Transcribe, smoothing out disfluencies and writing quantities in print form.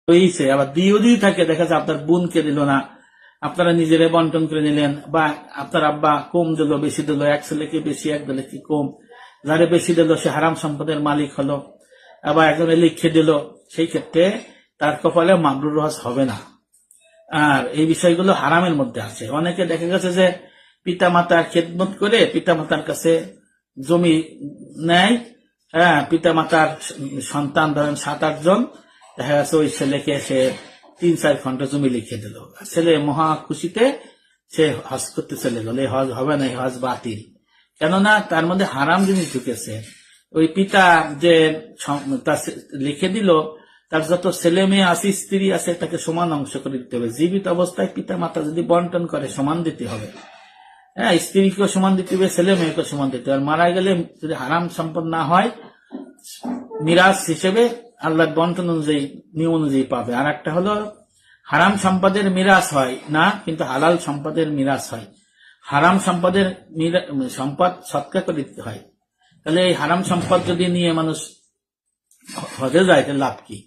হয়েছে, আবার দিয়েও থাকে, দেখা যায় আপনার বোনকে দিল না, আপনারা নিজেরা বন্টন করে নিলেন, বা আপনার আব্বা কম দিল বেশি দিল, এক ছেলেকে বেশি এক ছেলেকে কম, যারে বেশি দিল সে হারাম সম্পদের মালিক হলো, আবার একজনে লিখে দিল, সেই ক্ষেত্রে তার কপালে মাবরুর হজ হবে না। আর এই বিষয়গুলো হারামের মধ্যে আছে। অনেকে দেখা গেছে যে পিতা মাতার খেদমত করে পিতা মাতার কাছে জমি নেয়, হ্যাঁ, পিতা মাতার সন্তান ধরেন 7-8 জন, দেখা গেছে ওই ছেলেকে সে 3-4 খন্ড জমি লিখে দিল, ছেলে মহা খুশিতে সে হজ করতে চলে গেল। এই হজ হবে না, এই হজ বাতিল। কেননা তার মধ্যে হারাম জিনিস ঢুকেছে। ওই পিতা যে লিখে দিল, তার যত ছেলে মেয়ে আছে, স্ত্রী আছে, তাকে সমান অংশ করে দিতে হবে। জীবিত অবস্থায় পিতা মাতা যদি বন্টন করে সমান দিতে হবে, হ্যাঁ, স্ত্রীকেও সমান দিতে হবে, ছেলে মেয়েকেও সমান দিতে হবে। মারা গেলে যদি হারাম সম্পদ না হয়, মিরাজ হিসেবে আল্লাহর বন্টন অনুযায়ী, নিয়ম অনুযায়ী পাবে। আর একটা হলো হারাম সম্পদের মিরাজ হয় না, কিন্তু হালাল সম্পদের মিরাজ হয়। হারাম সম্পদের সম্পদ সৎকার করে দিতে হয়। তাহলে এই হারাম সম্পদ যদি নিয়ে মানুষ হজে যায়, তাহলে লাভ কি?